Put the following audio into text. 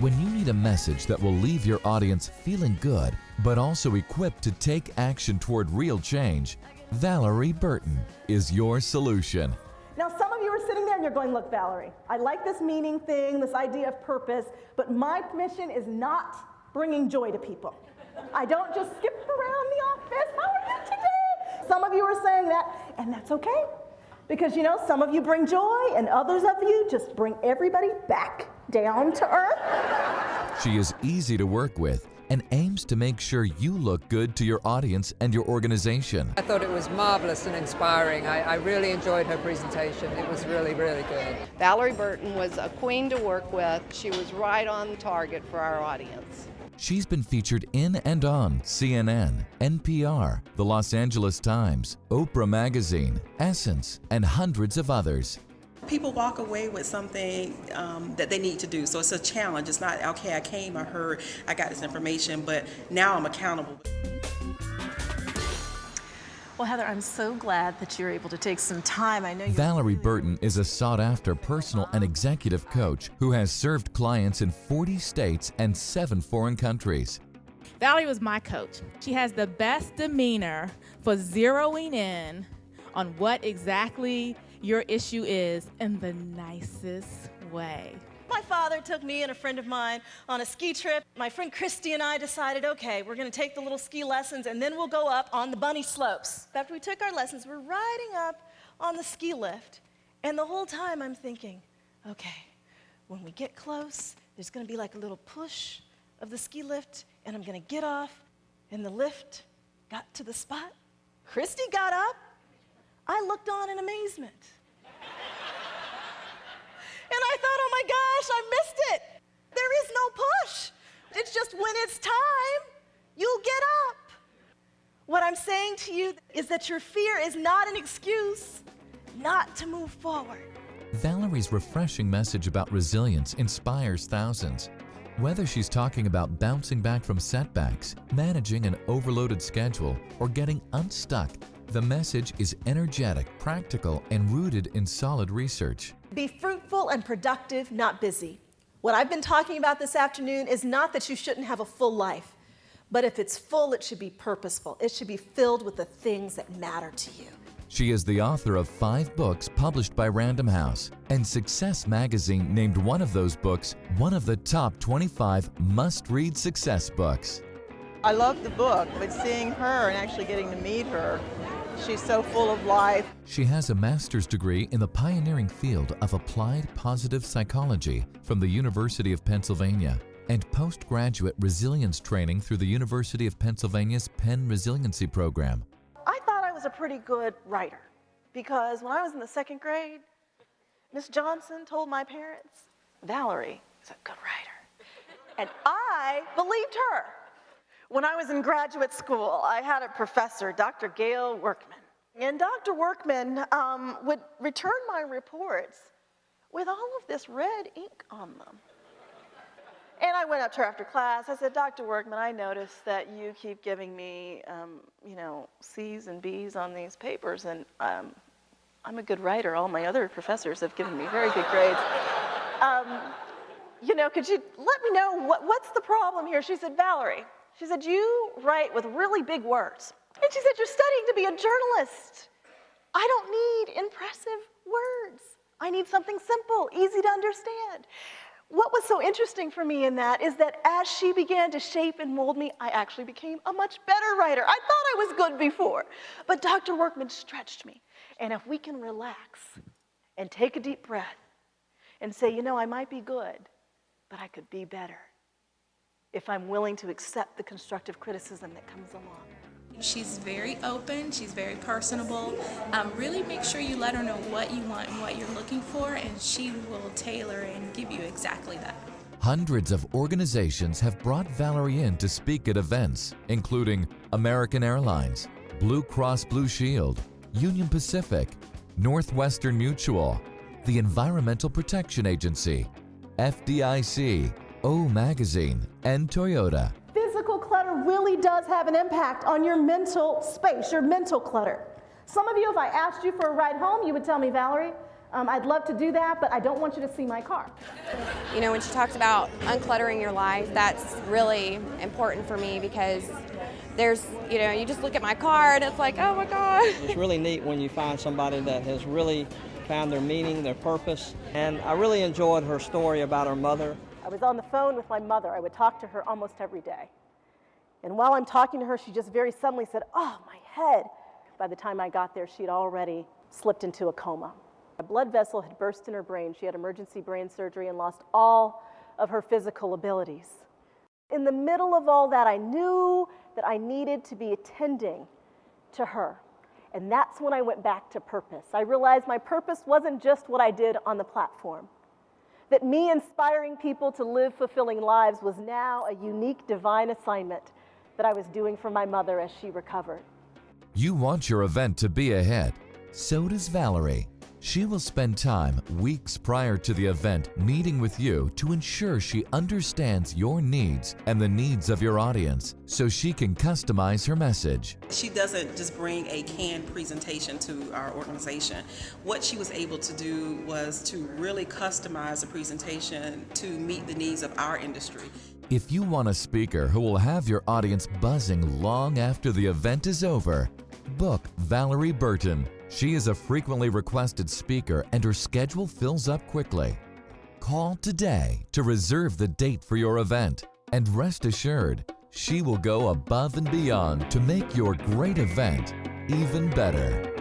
When you need a message that will leave your audience feeling good, but also equipped to take action toward real change, Valorie Burton is your solution. Now, some of you are sitting there and you're going, look, Valorie, I like this meaning thing, this idea of purpose, but my mission is not bringing joy to people. I don't just skip around the office. How are you today? Some of you are saying that, and that's okay. Because, you know, some of you bring joy, and others of you just bring everybody back down to earth. She is easy to work with and aims to make sure you look good to your audience and your organization. I thought it was marvelous and inspiring. I really enjoyed her presentation. It was really, really good. Valorie Burton was a queen to work with. She was right on target for our audience. She's been featured in and on CNN, NPR, The Los Angeles Times, Oprah Magazine, Essence, and hundreds of others. People walk away with something that they need to do. So it's a challenge. It's not, okay, I came, I heard, I got this information, but now I'm accountable. Well, Heather, I'm so glad that you're able to take some time. I know Valorie Burton is a sought-after personal and executive coach who has served clients in 40 states and 7 foreign countries. Valorie was my coach. She has the best demeanor for zeroing in on what exactly your issue is in the nicest way. My father took me and a friend of mine on a ski trip. My friend Christy and I decided, okay, we're gonna take the little ski lessons and then we'll go up on the bunny slopes. After we took our lessons, we're riding up on the ski lift, and the whole time I'm thinking, okay, when we get close, there's gonna be like a little push of the ski lift, and I'm gonna get off, and the lift got to the spot. Christy got up. I looked on in amazement. And I thought, oh my gosh, I missed it. There is no push. It's just when it's time, you'll get up. What I'm saying to you is that your fear is not an excuse not to move forward. Valorie's refreshing message about resilience inspires thousands. Whether she's talking about bouncing back from setbacks, managing an overloaded schedule, or getting unstuck, the message is energetic, practical, and rooted in solid research. Be fruitful and productive, not busy. What I've been talking about this afternoon is not that you shouldn't have a full life, but if it's full, it should be purposeful. It should be filled with the things that matter to you. She is the author of 5 books published by Random House, and Success Magazine named one of those books one of the top 25 must-read success books. I love the book, but seeing her and actually getting to meet her, she's so full of life. She has a master's degree in the pioneering field of applied positive psychology from the University of Pennsylvania and postgraduate resilience training through the University of Pennsylvania's Penn Resiliency Program. I thought I was a pretty good writer because when I was in the 2nd grade, Miss Johnson told my parents, Valorie is a good writer. And I believed her. When I was in graduate school, I had a professor, Dr. Gail Workman. And Dr. Workman would return my reports with all of this red ink on them. And I went up to her after class. I said, Dr. Workman, I noticed that you keep giving me, C's and B's on these papers, and I'm a good writer. All my other professors have given me very good grades. Could you let me know what's the problem here? She said, Valorie, she said, you write with really big words. And she said, you're studying to be a journalist. I don't need impressive words. I need something simple, easy to understand. What was so interesting for me in that is that as she began to shape and mold me, I actually became a much better writer. I thought I was good before, but Dr. Workman stretched me. And if we can relax and take a deep breath and say, I might be good, but I could be better if I'm willing to accept the constructive criticism that comes along. She's very open, she's very personable. Really make sure you let her know what you want and what you're looking for, and she will tailor and give you exactly that. Hundreds of organizations have brought Valorie in to speak at events, including American Airlines, Blue Cross Blue Shield, Union Pacific, Northwestern Mutual, the Environmental Protection Agency, FDIC, O Magazine, and Toyota. Physical clutter really does have an impact on your mental space, your mental clutter. Some of you, if I asked you for a ride home, you would tell me, Valorie, I'd love to do that, but I don't want you to see my car. You know, when she talks about uncluttering your life, that's really important for me because there's, you know, you just look at my car and it's like, oh my God. It's really neat when you find somebody that has really found their meaning, their purpose. And I really enjoyed her story about her mother. I was on the phone with my mother. I would talk to her almost every day. And while I'm talking to her, she just very suddenly said, oh, my head. By the time I got there, she'd already slipped into a coma. A blood vessel had burst in her brain. She had emergency brain surgery and lost all of her physical abilities. In the middle of all that, I knew that I needed to be attending to her. And that's when I went back to purpose. I realized my purpose wasn't just what I did on the platform. That me inspiring people to live fulfilling lives was now a unique divine assignment that I was doing for my mother as she recovered. You want your event to be a hit. So does Valorie. She will spend time weeks prior to the event meeting with you to ensure she understands your needs and the needs of your audience so she can customize her message. She doesn't just bring a canned presentation to our organization. What she was able to do was to really customize the presentation to meet the needs of our industry. If you want a speaker who will have your audience buzzing long after the event is over, book Valorie Burton. She is a frequently requested speaker and her schedule fills up quickly. Call today to reserve the date for your event, and rest assured, she will go above and beyond to make your great event even better.